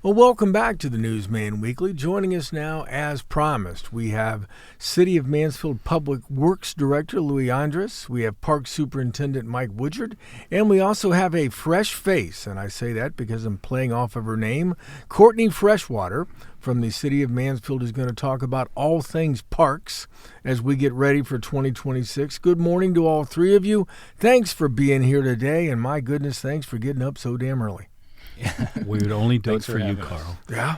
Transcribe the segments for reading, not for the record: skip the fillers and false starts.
Well, welcome back to the Newsman Weekly. Joining us now, as promised, we have City of Mansfield Public Works Director Louis Andres. We have Park Superintendent Mike Woogerd. And we also have a fresh face, and I say that because I'm playing off of her name, Cortney Freshwater from the City of Mansfield is going to talk about all things parks as we get ready for 2026. Good morning to all three of you. Thanks for being here today, and my goodness, thanks for getting up so damn early. We would only do it for you, Carl. Yeah.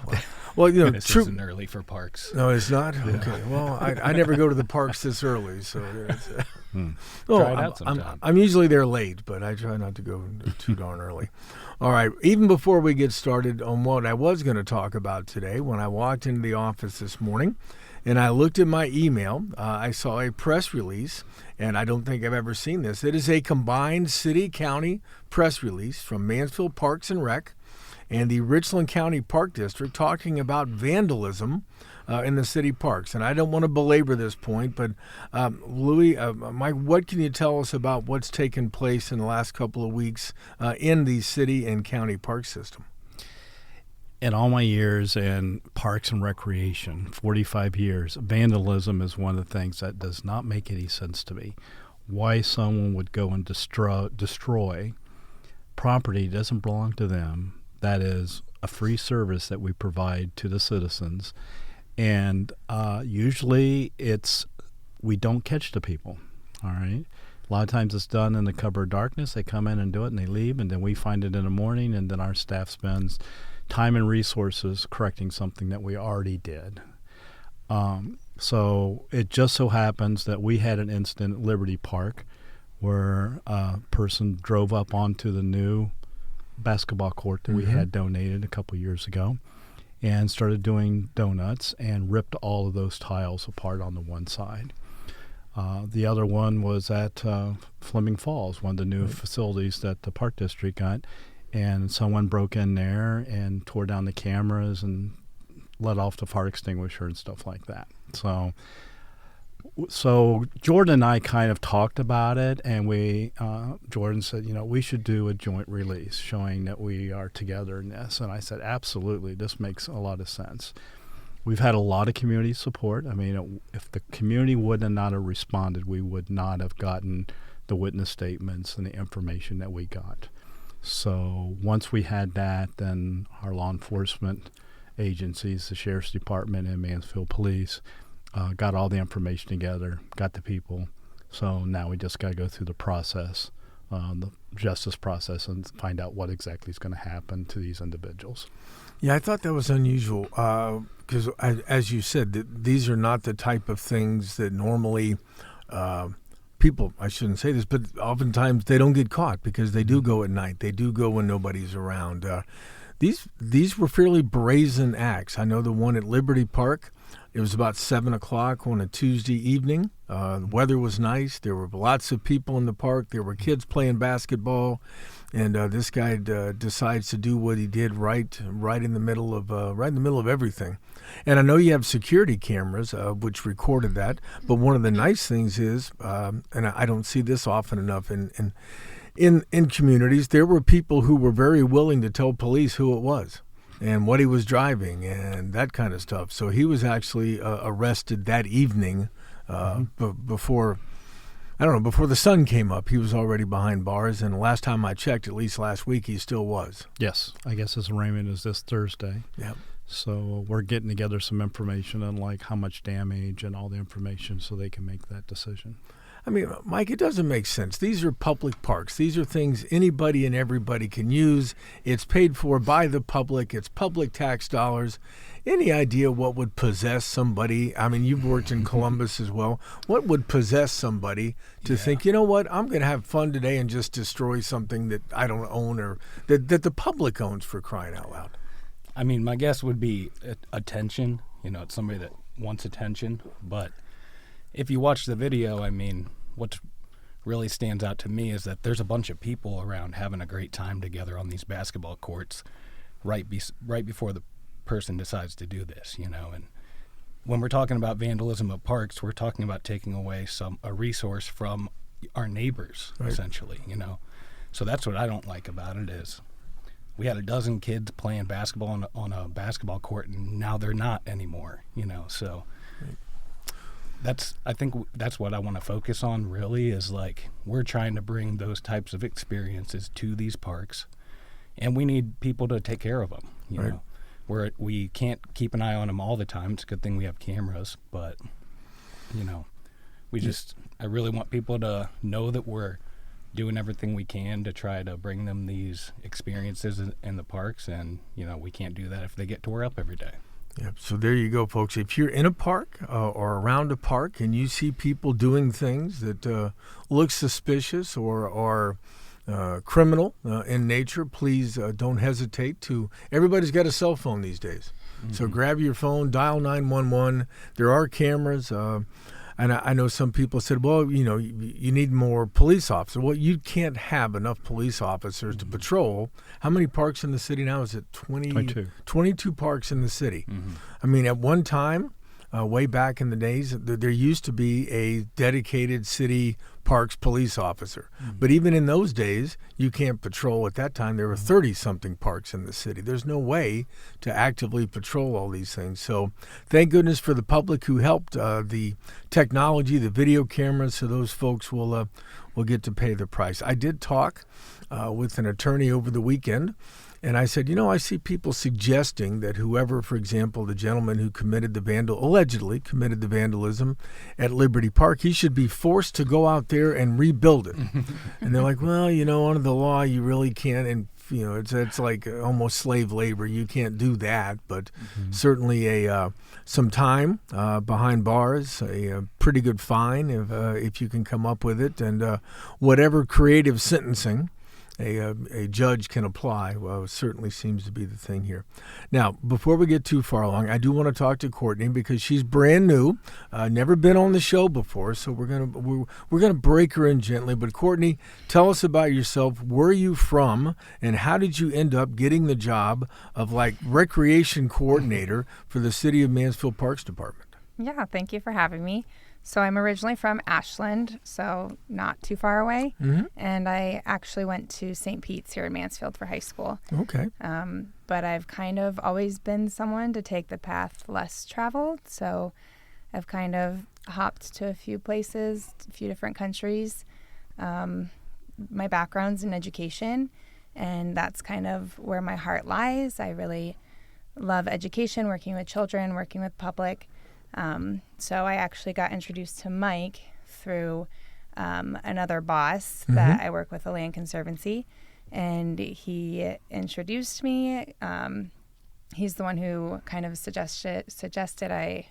Well, you know, this isn't early for parks. No, it's not? Yeah. Okay. Well, I never go to the parks this early, so it's... Try it out sometime. I'm usually there late, but I try not to go too darn early. All right. Even before we get started on what I was going to talk about today, when I walked into the office this morning and I looked at my email, I saw a press release, and I don't think I've ever seen this. It is a combined city-county press release from Mansfield Parks and Rec and the Richland County Park District talking about vandalism in the city parks. And I don't want to belabor this point, but Louis, Mike, what can you tell us about what's taken place in the last couple of weeks in the city and county park system? In all my years in parks and recreation, 45 years, vandalism is one of the things that does not make any sense to me. Why someone would go and destroy property doesn't belong to them. That is a free service that we provide to the citizens. And usually we don't catch the people, all right? A lot of times it's done in the cover of darkness. They come in and do it and they leave, and then we find it in the morning, and then our staff spends time and resources correcting something that we already did. So it just so happens that we had an incident at Liberty Park where a person drove up onto the new basketball court that we had donated a couple years ago and started doing donuts and ripped all of those tiles apart on the one side. The other one was at Fleming Falls, one of the new facilities that the Park District got, and someone broke in there and tore down the cameras and let off the fire extinguisher and stuff like that. So Jordan and I kind of talked about it, and Jordan said, we should do a joint release showing that we are together in this. And I said, absolutely, this makes a lot of sense. We've had a lot of community support. I mean, if the community would not have responded, we would not have gotten the witness statements and the information that we got. So once we had that, then our law enforcement agencies, the Sheriff's Department and Mansfield Police, got all the information together, got the people. So now we just got to go through the process, the justice process, and find out what exactly is going to happen to these individuals. Yeah, I thought that was unusual because, as you said, these are not the type of things that normally people, I shouldn't say this, but oftentimes they don't get caught because they do go at night. They do go when nobody's around. These were fairly brazen acts. I know the one at Liberty Park, it was about 7 o'clock on a Tuesday evening. The weather was nice. There were lots of people in the park. There were kids playing basketball. And this guy decides to do what he did right in the middle of everything. And I know you have security cameras which recorded that. But one of the nice things is, and I don't see this often enough in communities, there were people who were very willing to tell police who it was and what he was driving and that kind of stuff. So he was actually arrested that evening before the sun came up. He was already behind bars, and last time I checked, at least last week, he still was. Yes, I guess his arraignment is this Thursday. Yeah. So we're getting together some information on like how much damage and all the information so they can make that decision. I mean, Mike, it doesn't make sense. These are public parks. These are things anybody and everybody can use. It's paid for by the public. It's public tax dollars. Any idea what would possess somebody? I mean, you've worked in Columbus as well. What would possess somebody to think, you know what, I'm going to have fun today and just destroy something that I don't own or that the public owns, for crying out loud? I mean, my guess would be attention. It's somebody that wants attention. But if you watch the video, I mean, what really stands out to me is that there's a bunch of people around having a great time together on these basketball courts right before the person decides to do this, and when we're talking about vandalism of parks, we're talking about taking away a resource from our neighbors, essentially, So that's what I don't like about it is we had a dozen kids playing basketball on a basketball court, and now they're not anymore. So I think that's what I want to focus on. Really, is like we're trying to bring those types of experiences to these parks, and we need people to take care of them. We can't keep an eye on them all the time. It's a good thing we have cameras, but I really want people to know that we're doing everything we can to try to bring them these experiences in the parks, and we can't do that if they get tore up every day. Yep. So there you go, folks. If you're in a park or around a park and you see people doing things that look suspicious or are criminal in nature, please don't hesitate to. Everybody's got a cell phone these days. Mm-hmm. So grab your phone, dial 911. There are cameras. And I know some people said, well, you need more police officers. Well, you can't have enough police officers to patrol. How many parks in the city now? Is it 22? 22 parks in the city. Mm-hmm. I mean, at one time, way back in the days, there used to be a dedicated city parks police officer. Mm-hmm. But even in those days, you can't patrol. At that time, there were 30-something parks in the city. There's no way to actively patrol all these things. So thank goodness for the public who helped the technology, the video cameras, so those folks will get to pay the price. I did talk with an attorney over the weekend, and I said, I see people suggesting that whoever, for example, the gentleman who allegedly committed the vandalism at Liberty Park, he should be forced to go out there and rebuild it. And they're like, well, under the law, you really can't. And, it's like almost slave labor. You can't do that. But certainly some time behind bars, a pretty good fine if you can come up with it. And whatever creative sentencing a judge can apply, well, it certainly seems to be the thing here. Now, before we get too far along, I do want to talk to Cortney because she's brand new, never been on the show before, so we're gonna break her in gently. But Cortney, tell us about yourself. Where are you from, and how did you end up getting the job of recreation coordinator for the City of Mansfield Parks Department? Yeah, thank you for having me. So I'm originally from Ashland, so not too far away. Mm-hmm. And I actually went to St. Pete's here in Mansfield for high school. Okay. But I've kind of always been someone to take the path less traveled. So I've kind of hopped to a few places, a few different countries. My background's in education, and that's kind of where my heart lies. I really love education, working with children, working with public. So I actually got introduced to Mike through another boss that I work with, the Land Conservancy, and he introduced me. He's the one who kind of suggested I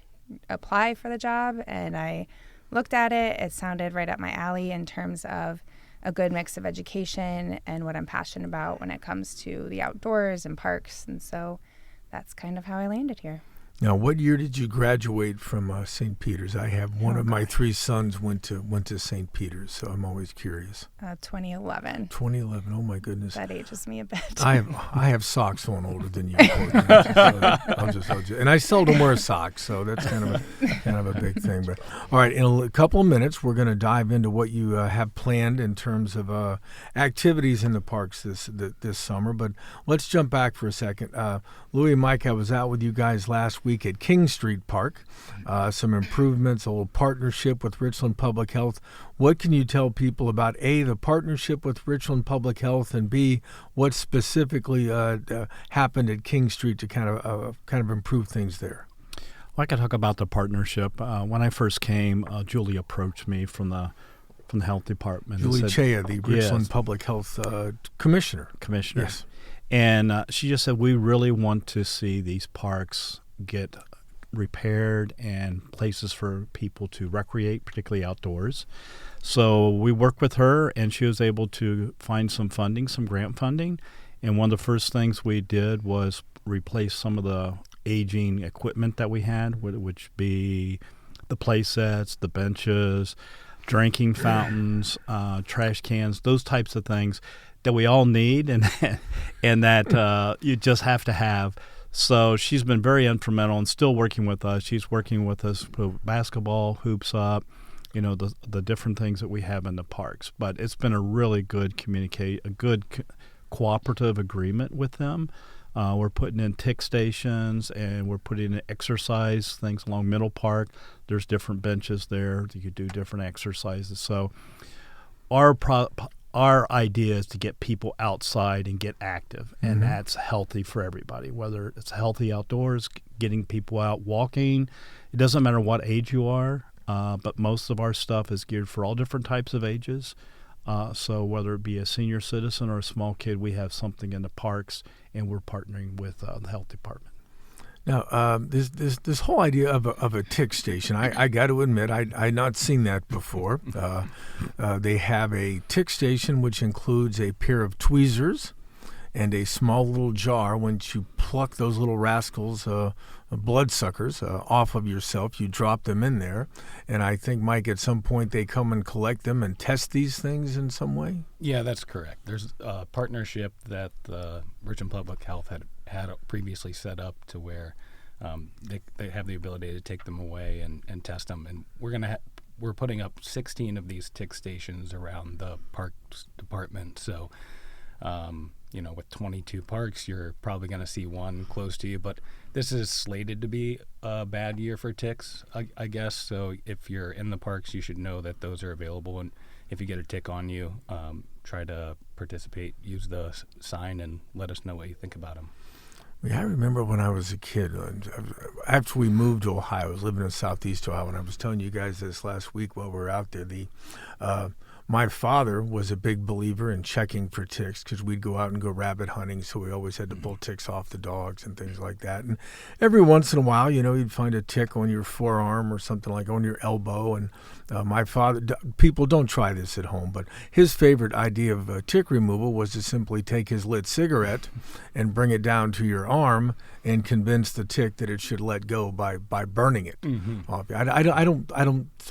apply for the job, and I looked at it. It sounded right up my alley in terms of a good mix of education and what I'm passionate about when it comes to the outdoors and parks, and so that's kind of how I landed here. Now, what year did you graduate from St. Peter's? I have one of my three sons went to St. Peter's, so I'm always curious. 2011. 2011. Oh my goodness. That ages me a bit. I have socks on older than you. I'll just, and I seldom wear socks, so that's kind of a big thing. But all right, in a couple of minutes, we're going to dive into what you have planned in terms of activities in the parks this summer. But let's jump back for a second. Louie and Mike, I was out with you guys last week at King Street Park. Some improvements, a little partnership with Richland Public Health. What can you tell people about A, the partnership with Richland Public Health, and B, what specifically happened at King Street to kind of improve things there? Well, I can talk about the partnership. When I first came, Julie approached me from the health department. Julie Chea, the Richland Public Health Commissioner. Yes. And she just said, we really want to see these parks get repaired and places for people to recreate, particularly outdoors. So we worked with her, and she was able to find some funding, some grant funding. And one of the first things we did was replace some of the aging equipment that we had, which be the play sets, the benches, drinking fountains, trash cans, those types of things that we all need and that you just have to have. So she's been very instrumental and still working with us. She's working with us with basketball, hoops up, the different things that we have in the parks. But it's been a really good cooperative agreement with them. We're putting in tick stations, and we're putting in exercise things along Middle Park. There's different benches there. You could do different exercises. So our idea is to get people outside and get active, and that's healthy for everybody, whether it's healthy outdoors, getting people out walking. It doesn't matter what age you are, but most of our stuff is geared for all different types of ages. So whether it be a senior citizen or a small kid, we have something in the parks, and we're partnering with the health department. Now, this whole idea of a tick station, I got to admit, I'd not seen that before. They have a tick station which includes a pair of tweezers and a small little jar. Once you pluck those little rascals, bloodsuckers, off of yourself, you drop them in there. And I think, Mike, at some point they come and collect them and test these things in some way? Yeah, that's correct. There's a partnership that the Richmond Public Health had previously set up to where they have the ability to take them away and test them. And we're putting up 16 of these tick stations around the parks department. So, with 22 parks, you're probably going to see one close to you. But this is slated to be a bad year for ticks, I guess. So if you're in the parks, you should know that those are available. And if you get a tick on you, try to participate, use the sign, and let us know what you think about them. Yeah, I remember when I was a kid, after we moved to Ohio, I was living in Southeast Ohio, and I was telling you guys this last week while we were out there, my father was a big believer in checking for ticks because we'd go out and go rabbit hunting, so we always had to pull ticks off the dogs and things like that. And every once in a while, you'd find a tick on your forearm or something like on your elbow. And my father, people don't try this at home, but his favorite idea of tick removal was to simply take his lit cigarette and bring it down to your arm and convince the tick that it should let go by burning it. Off.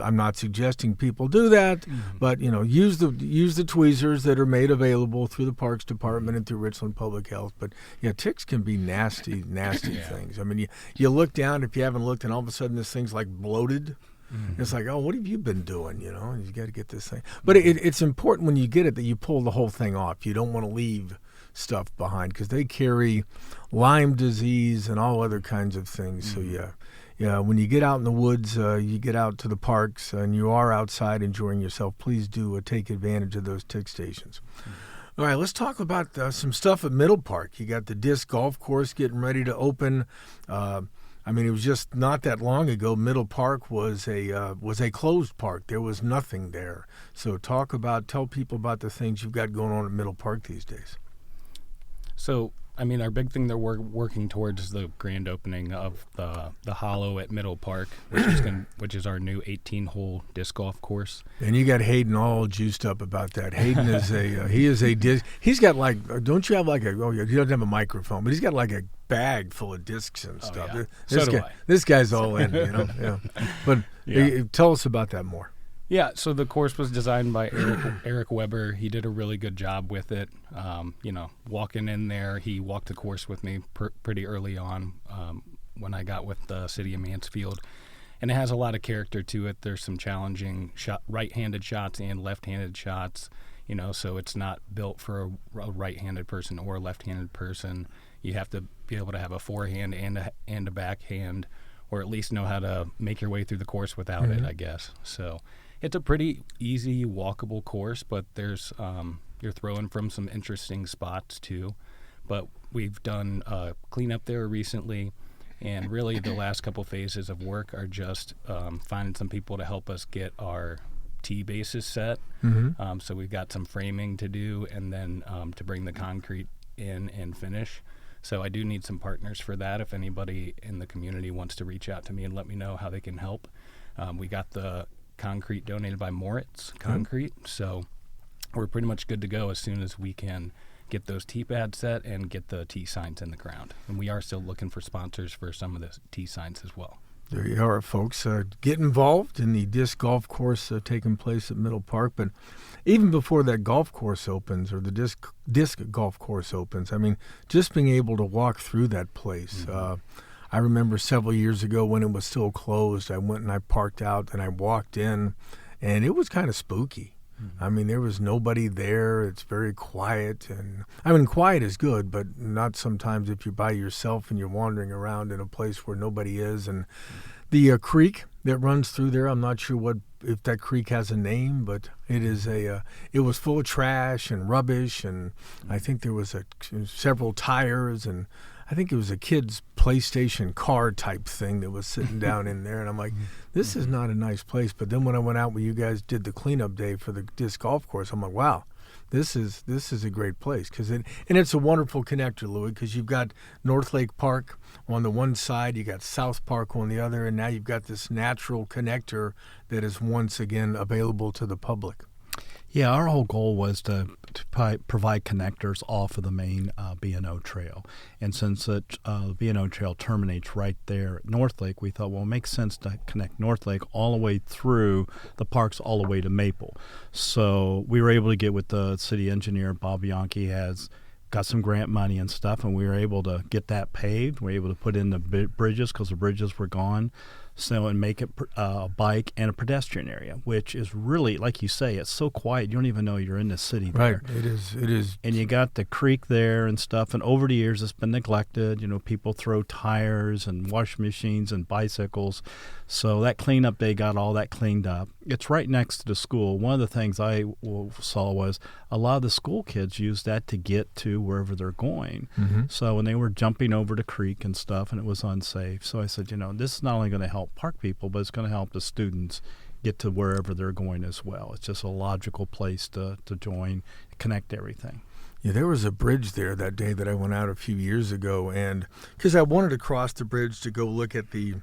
I'm not suggesting people do that, but use the tweezers that are made available through the Parks Department and through Richland Public Health. But yeah, ticks can be nasty things. I mean, you look down if you haven't looked, and all of a sudden this thing's like bloated. It's like, oh, what have you been doing? You got to get this thing. But it's important when you get it that you pull the whole thing off. You don't want to leave stuff behind because they carry Lyme disease and all other kinds of things. So yeah, when you get out in the woods, you get out to the parks, and you are outside enjoying yourself, please do take advantage of those tick stations. All right, let's talk about some stuff at Middle Park. You got the disc golf course getting ready to open. It was just not that long ago. Middle Park was a closed park. There was nothing there. So tell people about the things you've got going on at Middle Park these days. So, our big thing that we're working towards is the grand opening of the Hollow at Middle Park, which is our new 18-hole disc golf course. And you got Hayden all juiced up about that. Hayden is he's got don't you have he doesn't have a microphone, but he's got like a bag full of discs and stuff. Yeah. This guy's all in, Yeah. But tell us about that more. Yeah, so the course was designed by Eric Weber. He did a really good job with it. Walking in there, he walked the course with me pretty early on when I got with the city of Mansfield. And it has a lot of character to it. There's some challenging right-handed shots and left-handed shots, so it's not built for a right-handed person or a left-handed person. You have to be able to have a forehand and a backhand, or at least know how to make your way through the course without it, I guess. So it's a pretty easy, walkable course, but there's you're throwing from some interesting spots too. But we've done cleanup there recently, and really the last couple phases of work are just finding some people to help us get our tee bases set. So we've got some framing to do, and then to bring the concrete in and finish. So I do need some partners for that. If anybody in the community wants to reach out to me and let me know how they can help. We got the concrete donated by Moritz Concrete, so we're pretty much good to go as soon as we can get those tee pads set and get the tee signs in the ground. And we are still looking for sponsors for some of the tee signs as well. There you are, folks. Get involved in the disc golf course taking place at Middle Park. But even before that golf course opens, or the disc golf course opens, just being able to walk through that place. I remember several years ago when it was still closed, I went and I parked out and I walked in, and it was kind of spooky. I mean, there was nobody there. It's very quiet. And I mean, quiet is good, but not sometimes if you're by yourself and you're wandering around in a place where nobody is. And the creek that runs through there, I'm not sure if that creek has a name, but it is it was full of trash and rubbish. And I think there was several tires, and I think it was a kid's PlayStation car type thing that was sitting down in there. And I'm like, this is not a nice place. But then when I went out when you guys did the cleanup day for the disc golf course, I'm like, wow, this is a great place. And it's a wonderful connector, Louis, because you've got North Lake Park on the one side, you got South Park on the other, and now you've got this natural connector that is once again available to the public. Yeah, our whole goal was to provide connectors off of the main B&O trail. And since the B&O trail terminates right there at North Lake, we thought, well, it makes sense to connect North Lake all the way through the parks all the way to Maple. So we were able to get with the city engineer, Bob Bianchi, has got some grant money and stuff, and we were able to get that paved. We were able to put in the bridges because the bridges were gone. So, and make it a bike and a pedestrian area, which is really, like you say, it's so quiet you don't even know you're in the city there. Right, it is. And you got the creek there and stuff, and over the years it's been neglected. You know, people throw tires and washing machines and bicycles. So that cleanup day got all that cleaned up. It's right next to the school. One of the things I saw was a lot of the school kids use that to get to wherever they're going. Mm-hmm. So when they were jumping over the creek and stuff, and it was unsafe. So I said, you know, this is not only going to help park people, but it's going to help the students get to wherever they're going as well. It's just a logical place to join, connect everything. Yeah, there was a bridge there that day that I went out a few years ago, and because I wanted to cross the bridge to go look at the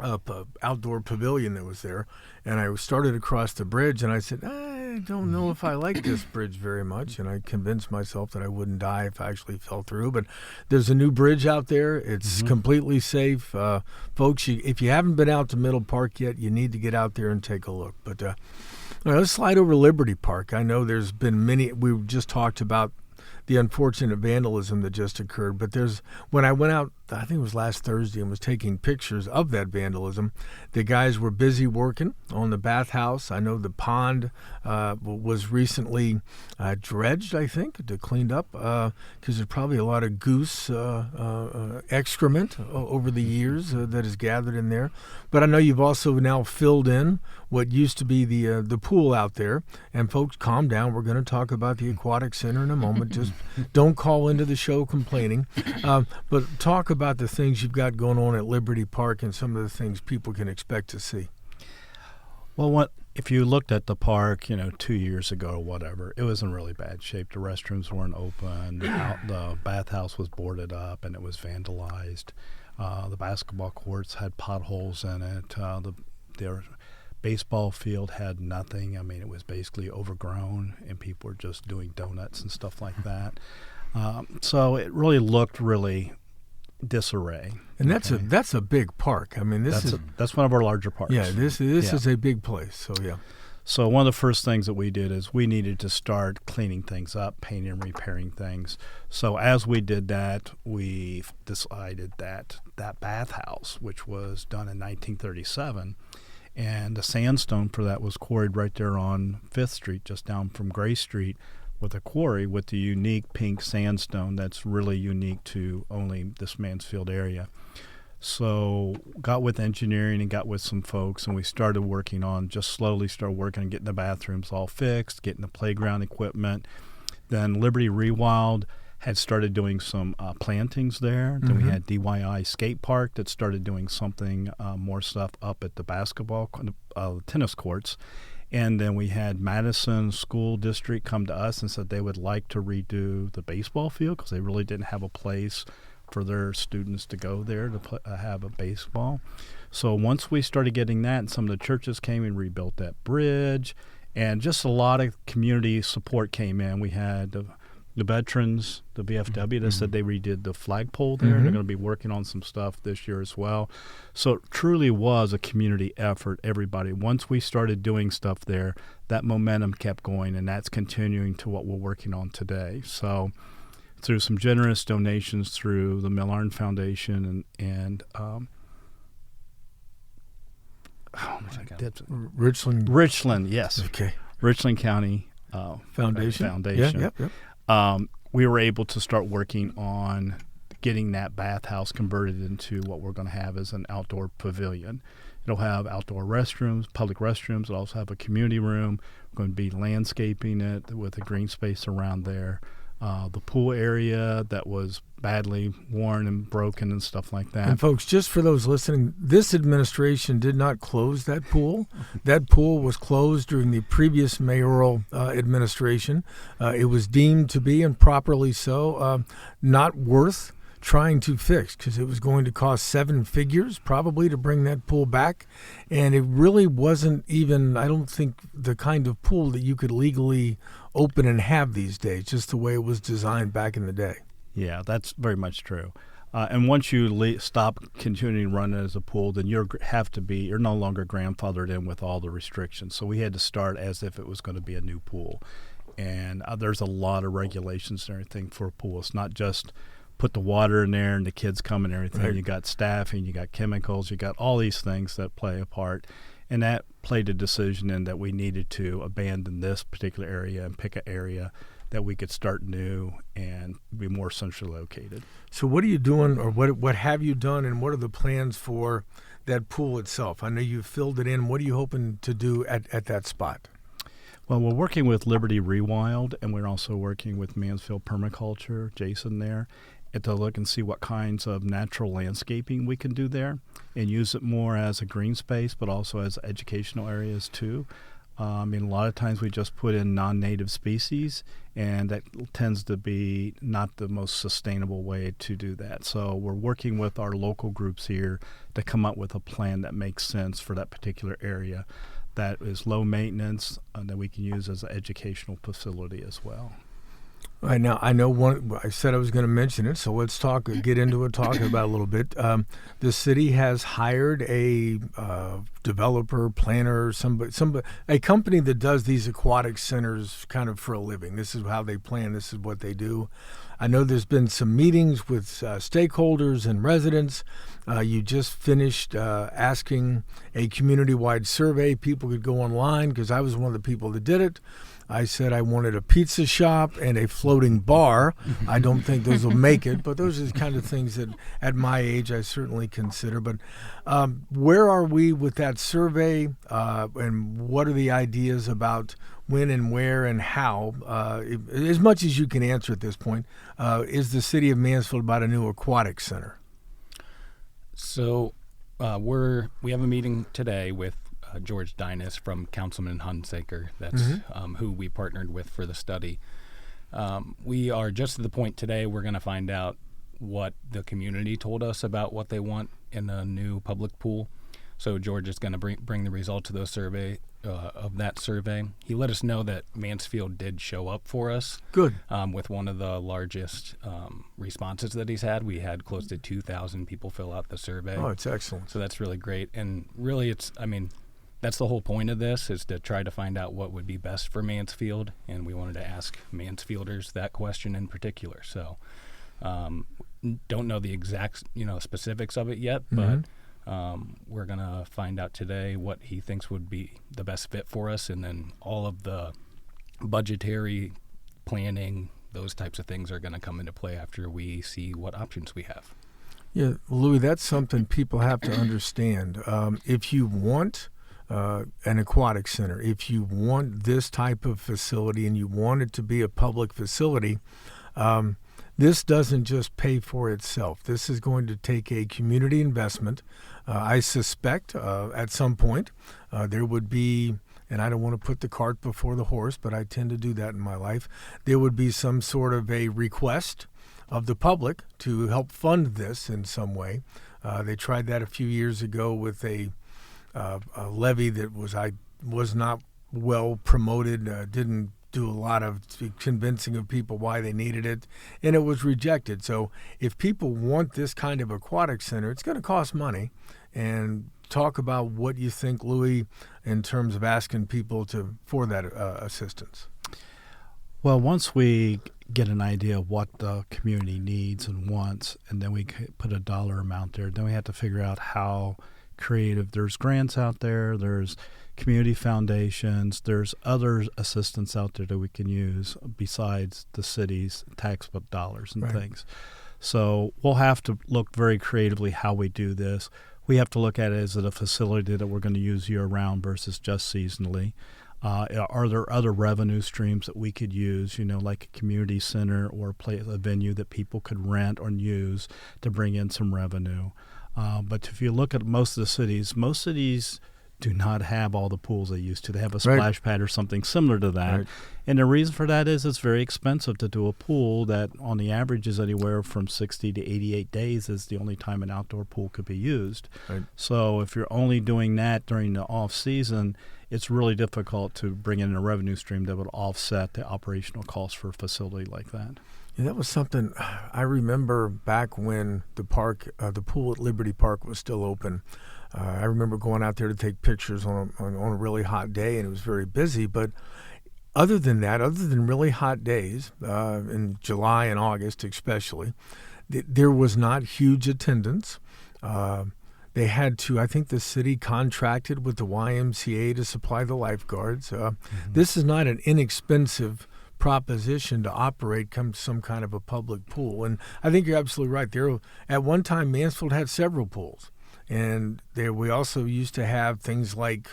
outdoor pavilion that was there, and I started across the bridge, and I said, I don't know if I like this bridge very much, and I convinced myself that I wouldn't die if I actually fell through. But there's a new bridge out there. It's completely safe. Folks, if you haven't been out to Middle Park yet, you need to get out there and take a look. But let's slide over Liberty Park. I know there's been we just talked about the unfortunate vandalism that just occurred. But when I went out, I think it was last Thursday, and was taking pictures of that vandalism, the guys were busy working on the bathhouse. I know the pond was recently dredged, I think, cleaned up, because there's probably a lot of goose excrement over the years that is gathered in there. But I know you've also now filled in what used to be the pool out there. And folks, calm down. We're going to talk about the aquatic center in a moment. Just don't call into the show complaining. But talk about the things you've got going on at Liberty Park and some of the things people can expect to see. Well, if you looked at the park, 2 years ago or whatever, it was in really bad shape. The restrooms weren't open. The bathhouse was boarded up and it was vandalized. The basketball courts had potholes in it. Their baseball field had nothing. I mean, it was basically overgrown, and people were just doing donuts and stuff like that. So it really looked really disarray. And that's a big park. I mean, that's one of our larger parks. Yeah, this is a big place. So yeah. So one of the first things that we did is we needed to start cleaning things up, painting and repairing things. So as we did that, we decided that bathhouse, which was done in 1937, and the sandstone for that was quarried right there on 5th Street, just down from Gray Street, with a quarry with the unique pink sandstone that's really unique to only this Mansfield area. So got with engineering and got with some folks, and we started working on getting the bathrooms all fixed, getting the playground equipment. Then Liberty Rewild had started doing some plantings there. Then we had DYI Skate Park that started doing something more stuff up at the tennis courts. And then we had Madison School District come to us and said they would like to redo the baseball field because they really didn't have a place for their students to go there to have a baseball. So once we started getting that, and some of the churches came and rebuilt that bridge, and just a lot of community support came in. We had the veterans, the VFW, that said they redid the flagpole there. They're going to be working on some stuff this year as well. So it truly was a community effort, everybody. Once we started doing stuff there, that momentum kept going, and that's continuing to what we're working on today. So through some generous donations through the Millarn Foundation and Richland, yes. Okay. Richland County Foundation. Foundation. Yep. We were able to start working on getting that bathhouse converted into what we're going to have as an outdoor pavilion. It'll have outdoor restrooms, public restrooms. It'll also have a community room. We're going to be landscaping it with a green space around there. The pool area that was badly worn and broken and stuff like that. And folks, just for those listening, this administration did not close that pool. That pool was closed during the previous mayoral administration. It was deemed to be, and properly so, not worth trying to fix because it was going to cost 7 figures probably to bring that pool back. And it really wasn't even, I don't think, the kind of pool that you could legally open and have these days, just the way it was designed back in the day. Yeah, that's very much true. And once you stop continuing to run it as a pool, then you're no longer grandfathered in with all the restrictions. So we had to start as if it was going to be a new pool. And there's a lot of regulations and everything for a pool. It's not just put the water in there and the kids come and everything. Right. You got staffing, you got chemicals, you got all these things that play a part. And that played a decision in that we needed to abandon this particular area and pick an area that we could start new and be more centrally located. So what are you doing, or what have you done, and what are the plans for that pool itself? I know you've filled it in. What are you hoping to do at that spot? Well, we're working with Liberty Rewild, and we're also working with Mansfield Permaculture, Jason there, to look and see what kinds of natural landscaping we can do there and use it more as a green space, but also as educational areas too. A lot of times we just put in non-native species, and that tends to be not the most sustainable way to do that. So we're working with our local groups here to come up with a plan that makes sense for that particular area that is low maintenance and that we can use as an educational facility as well. Right now, I know I said I was going to mention it, so let's get into it, talk about it a little bit. The city has hired a developer, planner, somebody, a company that does these aquatic centers kind of for a living. This is how they plan. This is what they do. I know there's been some meetings with stakeholders and residents. You just finished asking a community-wide survey. People could go online because I was one of the people that did it. I said I wanted a pizza shop and a floating bar. I don't think those will make it, but those are the kind of things that at my age I certainly consider. But where are we with that survey, and what are the ideas about when and where and how? As much as you can answer at this point, is the city of Mansfield about a new aquatic center? So we have a meeting today with George Dinas from Councilman Hunsaker. That's who we partnered with for the study. We are just at the point today we're going to find out what the community told us about what they want in a new public pool. So George is going to bring the results of that survey. He let us know that Mansfield did show up for us. Good. With one of the largest responses that he's had. We had close to 2,000 people fill out the survey. Oh, it's excellent. So that's really great. And really that's the whole point of this, is to try to find out what would be best for Mansfield, and we wanted to ask Mansfielders that question in particular. So, don't know the exact specifics of it yet, but we're gonna find out today what he thinks would be the best fit for us, and then all of the budgetary planning, those types of things are gonna come into play after we see what options we have. Yeah, Louis, that's something people have to understand. If you want an aquatic center, if you want this type of facility and you want it to be a public facility, this doesn't just pay for itself. This is going to take a community investment. I suspect at some point there would be, and I don't want to put the cart before the horse, but I tend to do that in my life, there would be some sort of a request of the public to help fund this in some way. They tried that a few years ago with a levy that was not well promoted, didn't do a lot of convincing of people why they needed it, and it was rejected. So if people want this kind of aquatic center, it's going to cost money. And talk about what you think, Louis, in terms of asking people for that assistance. Well, once we get an idea of what the community needs and wants, and then we put a dollar amount there, then we have to figure out how creative. There's grants out there. There's community foundations. There's other assistance out there that we can use besides the city's tax dollars and things. So we'll have to look very creatively how we do this. We have to look at it as a facility that we're going to use year-round versus just seasonally. Are there other revenue streams that we could use, like a community center or a venue that people could rent or use to bring in some revenue? But if you look at most cities do not have all the pools they used to. They have a splash pad or something similar to that. Right. And the reason for that is it's very expensive to do a pool that on the average is anywhere from 60 to 88 days is the only time an outdoor pool could be used. Right. So if you're only doing that during the off season, it's really difficult to bring in a revenue stream that would offset the operational costs for a facility like that. Yeah, that was something I remember back when the pool at Liberty Park was still open. I remember going out there to take pictures on a really hot day, and it was very busy. But other than really hot days, in July and August especially, there was not huge attendance. They had to, I think the city contracted with the YMCA to supply the lifeguards. This is not an inexpensive proposition to operate some kind of a public pool. And I think you're absolutely right. At one time, Mansfield had several pools. And we also used to have things like,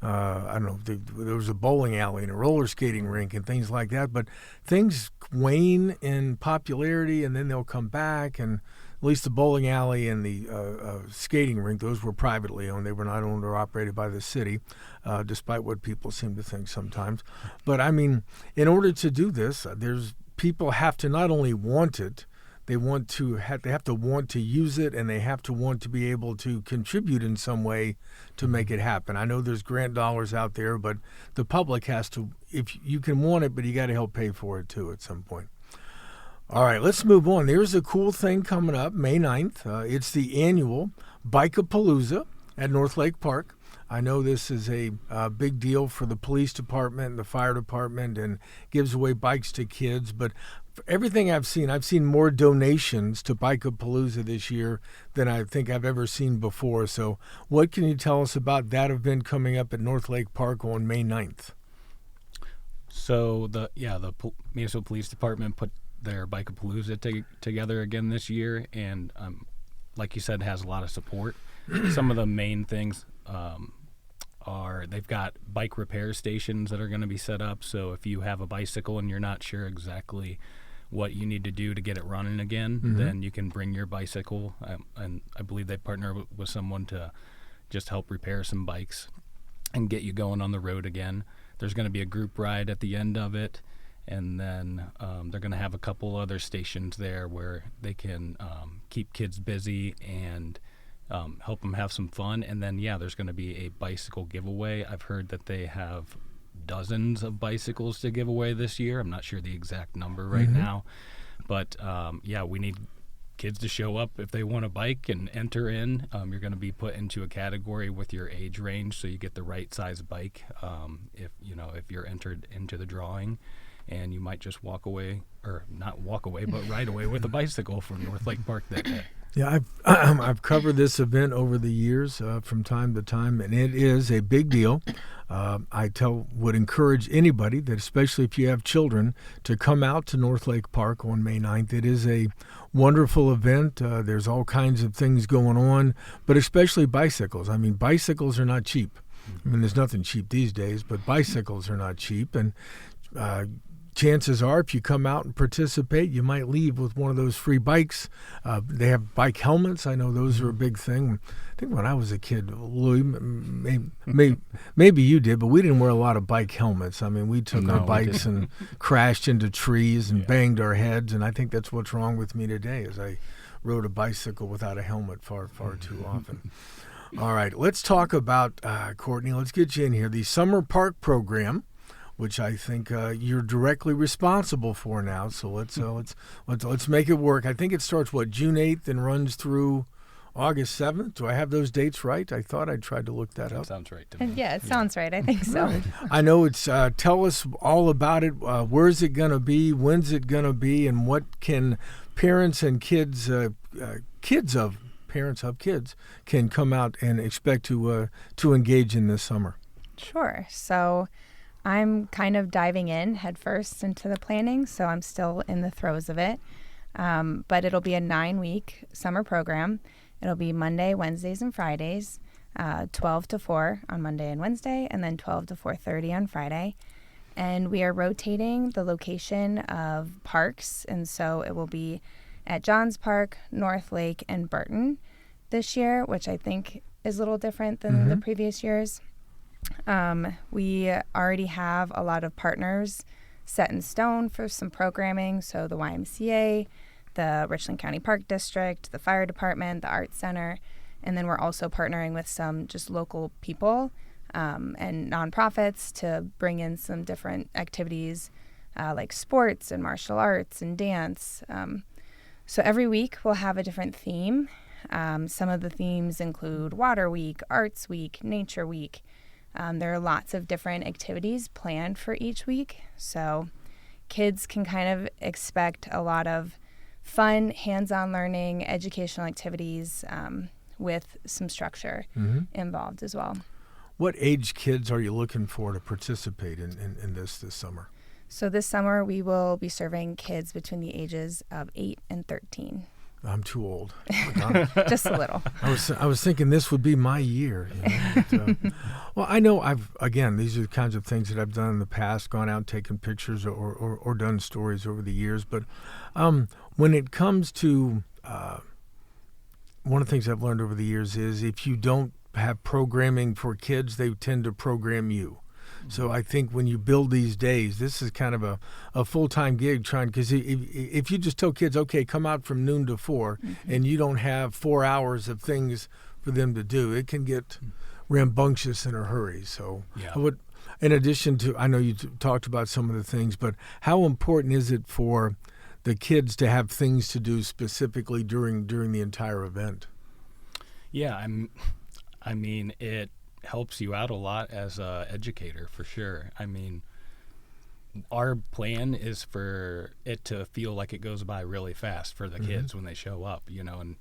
there was a bowling alley and a roller skating rink and things like that. But things wane in popularity, and then they'll come back. And at least the bowling alley and the skating rink, those were privately owned. They were not owned or operated by the city, despite what people seem to think sometimes. But, I mean, in order to do this, people have to not only want it, they have to want to use it, and they have to want to be able to contribute in some way to make it happen. I know there's grant dollars out there, but the public has to, if you can want it, but you got to help pay for it too at some point. All right, let's move on. There's a cool thing coming up May 9th. It's the annual Bike-a-Palooza at North Lake Park. I know this is a big deal for the police department and the fire department and gives away bikes to kids. But for everything I've seen more donations to Bike-a-Palooza this year than I think I've ever seen before. So what can you tell us about that event coming up at North Lake Park on May 9th? So the Mansfield Police Department put their Bike-a-Palooza together again this year, and like you said, has a lot of support. Some of the main things are they've got bike repair stations that are going to be set up. So if you have a bicycle and you're not sure exactly what you need to do to get it running again, then you can bring your bicycle. And I believe they partner with someone to just help repair some bikes and get you going on the road again. There's going to be a group ride at the end of it. And then they're going to have a couple other stations there where they can keep kids busy and help them have some fun. And then, there's going to be a bicycle giveaway. I've heard that they have dozens of bicycles to give away this year. I'm not sure the exact number right now. But, we need kids to show up if they want a bike and enter in. You're going to be put into a category with your age range, so you get the right size bike if you're entered into the drawing. And you might just not walk away, but ride away with a bicycle from North Lake Park that day. Yeah, I've covered this event over the years from time to time, and it is a big deal. I would encourage anybody, that especially if you have children, to come out to North Lake Park on May 9th. It is a wonderful event. There's all kinds of things going on, but especially bicycles. I mean, bicycles are not cheap. I mean, there's nothing cheap these days, but bicycles are not cheap, and chances are, if you come out and participate, you might leave with one of those free bikes. They have bike helmets. I know those are a big thing. I think when I was a kid, Louis, maybe you did, but we didn't wear a lot of bike helmets. I mean, we took our bikes and crashed into trees and banged our heads, and I think that's what's wrong with me today, is I rode a bicycle without a helmet far too often. All right, let's talk about, Cortney, let's get you in here. The Summer Park Program, which I think you're directly responsible for now. So let's make it work. I think it starts June 8th and runs through August 7th. Do I have those dates right? I thought I tried to look that up. Sounds right to me. Yeah, it sounds right. I think so. Right. I know it's. Tell us all about it. Where's it going to be? When's it going to be? And what can parents and kids of parents of kids can come out and expect to engage in this summer? Sure. So I'm kind of diving in headfirst into the planning, so I'm still in the throes of it. But it'll be a 9-week summer program. It'll be Monday, Wednesdays, and Fridays, 12 to 4 on Monday and Wednesday, and then 12 to 4:30 on Friday. And we are rotating the location of parks, and so it will be at Johns Park, North Lake, and Burton this year, which I think is a little different than the previous years. We already have a lot of partners set in stone for some programming, so the YMCA, the Richland County Park District, the Fire Department, the Arts Center, and then we're also partnering with some just local people and nonprofits to bring in some different activities like sports and martial arts and dance. So every week we'll have a different theme. Some of the themes include Water Week, Arts Week, Nature Week. There are lots of different activities planned for each week, so kids can kind of expect a lot of fun, hands-on learning, educational activities with some structure involved as well. What age kids are you looking for to participate in this summer? So this summer we will be serving kids between the ages of 8 and 13. I'm too old. Just a little. I was thinking this would be my year. Well, I know these are the kinds of things that I've done in the past, gone out and taken pictures or done stories over the years. But when it comes to one of the things I've learned over the years is if you don't have programming for kids, they tend to program you. So I think when you build these days, this is kind of a full-time gig because if you just tell kids, okay, come out from noon to 4, and you don't have 4 hours of things for them to do, it can get rambunctious in a hurry. So in addition to, I know you talked about some of the things, but how important is it for the kids to have things to do specifically during the entire event? Yeah, I mean, it helps you out a lot as a educator for sure. I mean, our plan is for it to feel like it goes by really fast for the kids when they show up, and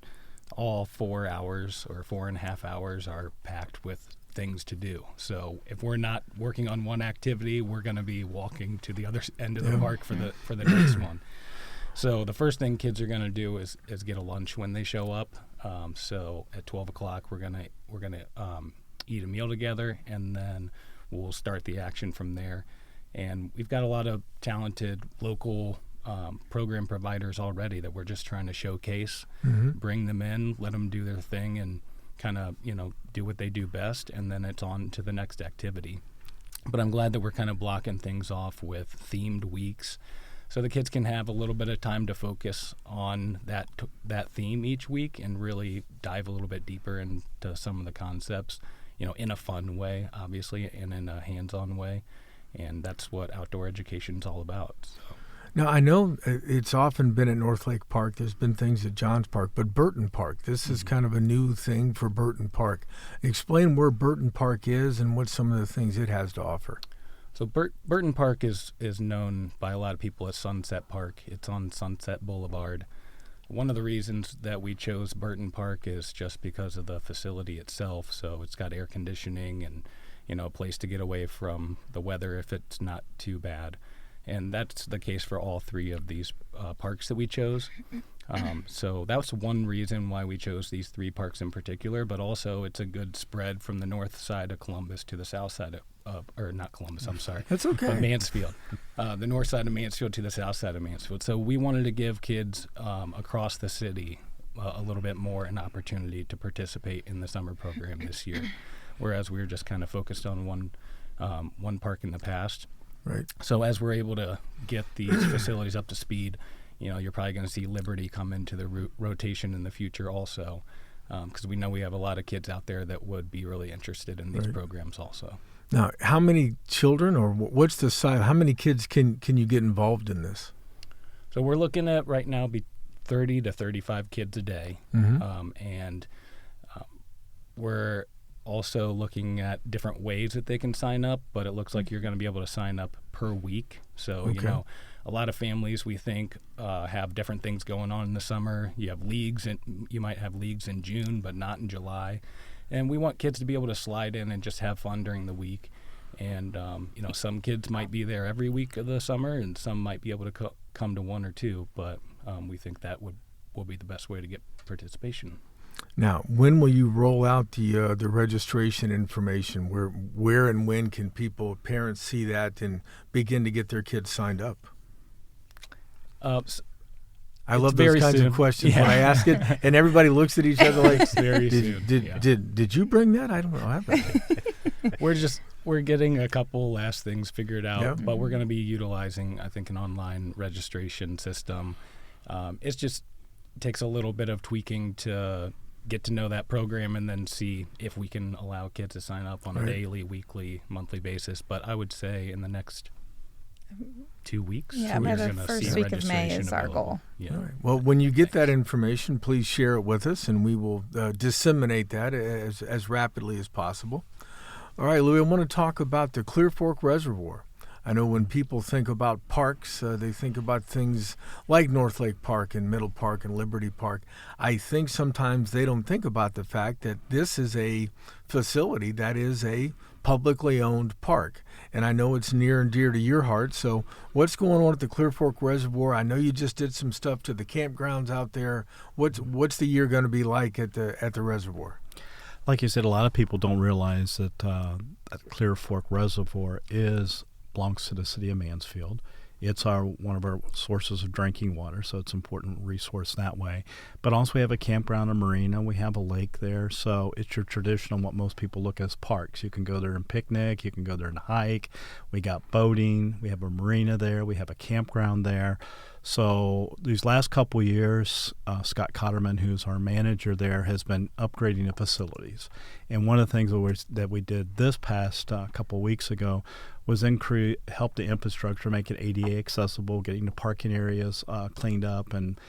all 4 hours or 4.5 hours are packed with things to do. So if we're not working on one activity, we're going to be walking to the other end of the park for the next one. So the first thing kids are going to do is get a lunch when they show up. So at 12 o'clock, we're gonna eat a meal together, and then we'll start the action from there. And we've got a lot of talented local program providers already that we're just trying to showcase, bring them in, let them do their thing, and kind of do what they do best, and then it's on to the next activity. But I'm glad that we're kind of blocking things off with themed weeks, so the kids can have a little bit of time to focus on that theme each week and really dive a little bit deeper into some of the concepts, in a fun way, obviously, and in a hands-on way. And that's what outdoor education is all about. So. Now, I know it's often been at North Lake Park. There's been things at Johns Park, but Burton Park, this is kind of a new thing for Burton Park. Explain where Burton Park is and what some of the things it has to offer. So Burton Park is known by a lot of people as Sunset Park. It's on Sunset Boulevard. One of the reasons that we chose Burton Park is just because of the facility itself. So it's got air conditioning and, a place to get away from the weather if it's not too bad. And that's the case for all 3 of these parks that we chose. So that was one reason why we chose these 3 parks in particular, but also it's a good spread from the north side of Columbus to the south side or not Columbus, I'm sorry. That's okay. But Mansfield. The north side of Mansfield to the south side of Mansfield. So we wanted to give kids across the city a little bit more an opportunity to participate in the summer program this year, whereas we were just kind of focused on one park in the past. Right. So as we're able to get these facilities up to speed, you're probably going to see Liberty come into the rotation in the future also, because we know we have a lot of kids out there that would be really interested in these programs also. Now, how many children, or what's the size? How many kids can you get involved in this? So we're looking at right now 30 to 35 kids a day, and we're also looking at different ways that they can sign up, but it looks like you're going to be able to sign up per week. So, a lot of families, we think, have different things going on in the summer. You have leagues, and you might have leagues in June, but not in July. And we want kids to be able to slide in and just have fun during the week. And, some kids might be there every week of the summer, and some might be able to come to one or two. But we think that will be the best way to get participation. Now, when will you roll out the registration information? Where and when can parents see that and begin to get their kids signed up? I love those kinds of questions when I ask it, and everybody looks at each other like, Did you bring that? I don't know. We're getting a couple last things figured out, but we're going to be utilizing, I think, an online registration system. It just takes a little bit of tweaking to get to know that program and then see if we can allow kids to sign up on a daily, weekly, monthly basis. But I would say in the next 2 weeks, by the first week of May is our goal. Yeah. All right. Well, when you get that information, please share it with us, and we will disseminate that as rapidly as possible. All right, Louis, I want to talk about the Clear Fork Reservoir. I know when people think about parks, they think about things like North Lake Park and Middle Park and Liberty Park. I think sometimes they don't think about the fact that this is a facility that is a publicly owned park. And I know it's near and dear to your heart. So what's going on at the Clear Fork Reservoir? I know you just did some stuff to the campgrounds out there. What's the year going to be like at the reservoir? Like you said, a lot of people don't realize that Clear Fork Reservoir belongs to the city of Mansfield. It's one of our sources of drinking water, so it's an important resource that way. But also we have a campground, a marina, we have a lake there, so it's your traditional, what most people look at as parks. You can go there and picnic, you can go there and hike. We got boating, we have a marina there, we have a campground there. So these last couple of years, Scott Cotterman, who's our manager there, has been upgrading the facilities. And one of the things that we did this past couple of weeks ago was help the infrastructure, make it ADA accessible, getting the parking areas cleaned up and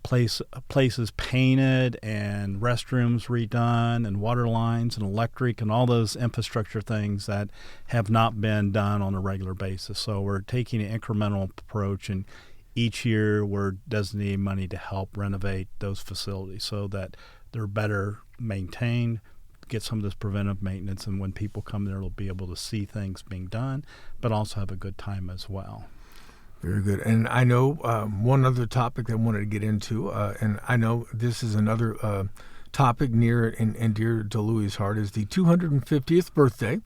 places painted and restrooms redone and water lines and electric and all those infrastructure things that have not been done on a regular basis. So we're taking an incremental approach, and each year we're designating money to help renovate those facilities so that they're better maintained, get some of this preventive maintenance, and when people come there, they'll be able to see things being done, but also have a good time as well. Very good. And I know one other topic I wanted to get into, and I know this is another topic near and dear to Louis' heart, is the 250th birthday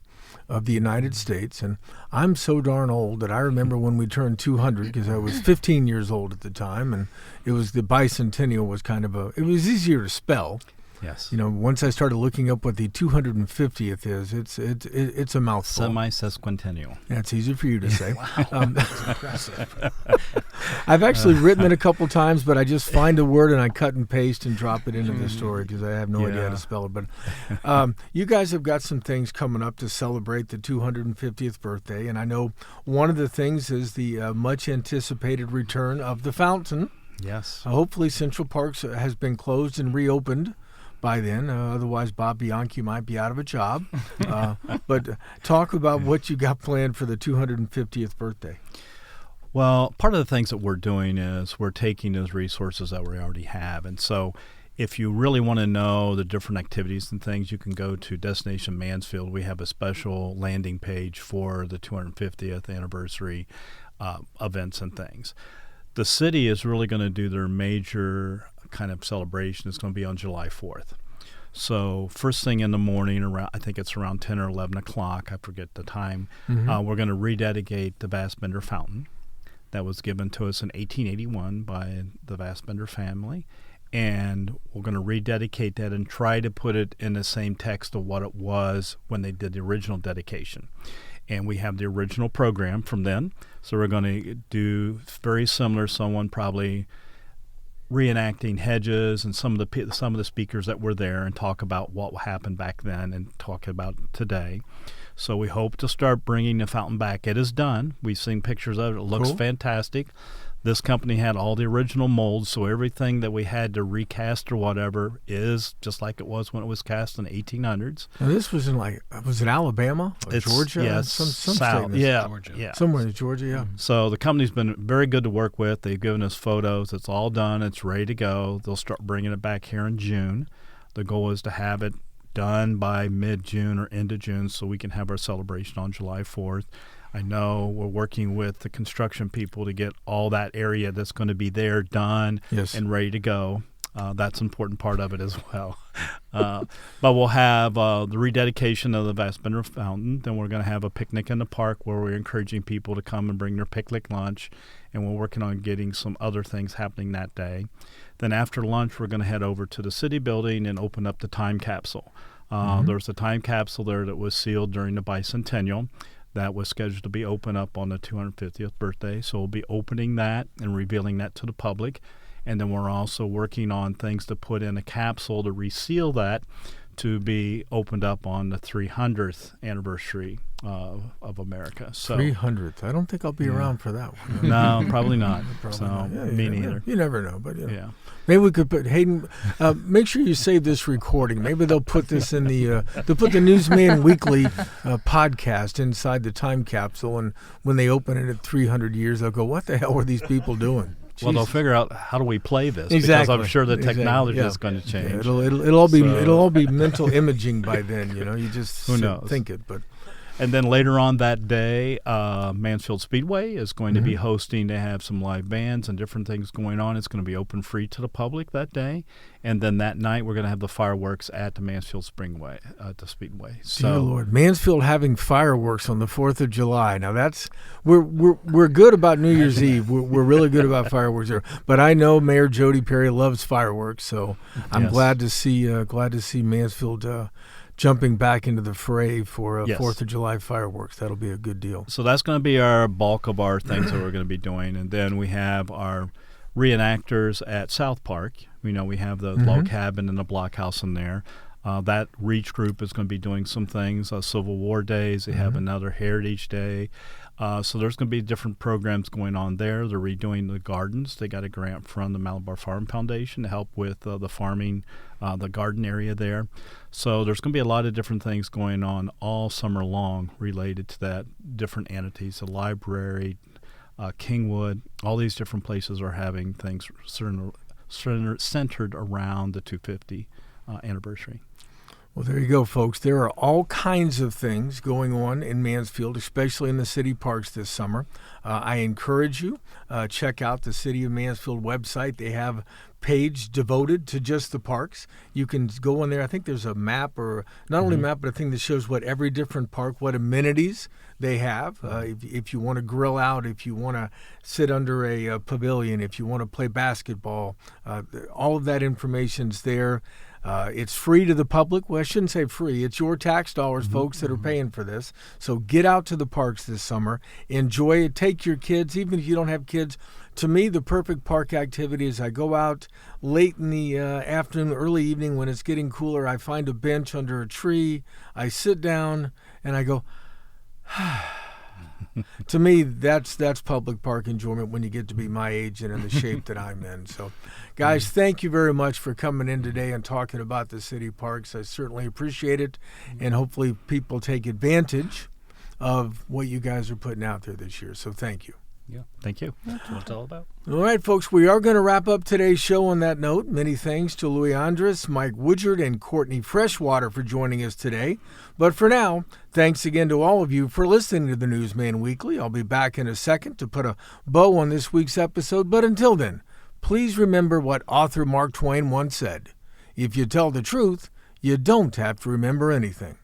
of the United States. And I'm so darn old that I remember when we turned 200, because I was 15 years old at the time, and it was the bicentennial was it was easier to spell. Yes. Once I started looking up what the 250th is, it's a mouthful. Semi-sesquicentennial. That's easy for you to say. Wow, that's impressive. I've actually written it a couple times, but I just find a word and I cut and paste and drop it into the story because I have no idea how to spell it. But you guys have got some things coming up to celebrate the 250th birthday, and I know one of the things is the much-anticipated return of the fountain. Yes. Hopefully Central Parks has been closed and reopened by then. Otherwise, Bob Bianchi might be out of a job. But talk about what you got planned for the 250th birthday. Well, part of the things that we're doing is we're taking those resources that we already have. And so if you really want to know the different activities and things, you can go to Destination Mansfield. We have a special landing page for the 250th anniversary events and things. The city is really going to do their major kind of celebration. It's going to be on July 4th. So first thing in the morning, I think it's around 10 or 11 o'clock, I forget the time, we're going to rededicate the Vassbender Fountain that was given to us in 1881 by the Vassbender family. And we're going to rededicate that and try to put it in the same text of what it was when they did the original dedication. And we have the original program from then. So we're going to do very similar, someone probably reenacting Hedges and some of the speakers that were there and talk about what happened back then and talk about today. So we hope to start bringing the fountain back. It is done. We've seen pictures of it. It looks fantastic. This company had all the original molds, so everything that we had to recast or whatever is just like it was when it was cast in the 1800s. Now this was in was it Alabama or Georgia? Yes, some South, state. yeah, Georgia. yeah. Somewhere in Georgia, yeah. So the company's been very good to work with. They've given us photos. It's all done. It's ready to go. They'll start bringing it back here in June. The goal is to have it done by mid-June or end of June so we can have our celebration on July 4th. I know we're working with the construction people to get all that area that's going to be there done and ready to go. That's an important part of it as well. But we'll have the rededication of the Vassbender Fountain. Then we're going to have a picnic in the park where we're encouraging people to come and bring their picnic lunch. And we're working on getting some other things happening that day. Then after lunch, we're going to head over to the city building and open up the time capsule. There's a time capsule there that was sealed during the bicentennial. That was scheduled to be open up on the 250th birthday. So we'll be opening that and revealing that to the public. And then we're also working on things to put in a capsule to reseal that to be opened up on the 300th anniversary of America. So 300th. I don't think I'll be around for that one. No, probably not. Probably not. Yeah, me neither. You never know, but Yeah. Maybe we could put Hayden. Make sure you save this recording. Maybe they'll put this in the they'll put the Newsman Weekly podcast inside the time capsule, and when they open it at 300 years, they'll go, "What the hell were these people doing?" Well, they'll figure out how do we play this Exactly. because I'm sure the technology Yeah. is going to change. Yeah, it'll all be mental imaging by then. You just Who knows? think it, but. And then later on that day, Mansfield Speedway is going to be hosting. They have some live bands and different things going on. It's going to be open free to the public that day. And then that night, we're going to have the fireworks at the Mansfield Speedway. Dear Lord, Mansfield having fireworks on the 4th of July. Now we're good about New Year's Eve. We're really good about fireworks there. But I know Mayor Jody Perry loves fireworks, so I'm glad to see Mansfield jumping back into the fray for 4th of July fireworks. That'll be a good deal. So that's going to be our bulk of our things that we're going to be doing. And then we have our reenactors at South Park. We have the log cabin and the blockhouse in there. That Reach group is going to be doing some things, Civil War days. They have another Heritage Day. So there's going to be different programs going on there. They're redoing the gardens. They got a grant from the Malabar Farm Foundation to help with the farming, the garden area there. So there's going to be a lot of different things going on all summer long related to that, different entities, the library, Kingwood, all these different places are having things centered around the 250 anniversary. Well, there you go, folks. There are all kinds of things going on in Mansfield, especially in the city parks this summer. I encourage you, check out the City of Mansfield website. They have a page devoted to just the parks. You can go in there. I think there's a map, or not only a map, but a thing that shows what every different park, what amenities they have. If you want to grill out, if you want to sit under a pavilion, if you want to play basketball, all of that information's there. It's free to the public. Well, I shouldn't say free. It's your tax dollars, folks, that are paying for this. So get out to the parks this summer. Enjoy it. Take your kids, even if you don't have kids. To me, the perfect park activity is I go out late in the afternoon, early evening when it's getting cooler. I find a bench under a tree. I sit down and I go, To me, that's public park enjoyment when you get to be my age and in the shape that I'm in. So, guys, thank you very much for coming in today and talking about the city parks. I certainly appreciate it, and hopefully people take advantage of what you guys are putting out there this year. So thank you. Yeah, thank you. That's what it's all about. All right, folks, we are going to wrap up today's show on that note. Many thanks to Louis Andres, Mike Woogerd, and Cortney Freshwater for joining us today. But for now, thanks again to all of you for listening to the Newsman Weekly. I'll be back in a second to put a bow on this week's episode. But until then, please remember what author Mark Twain once said. If you tell the truth, you don't have to remember anything.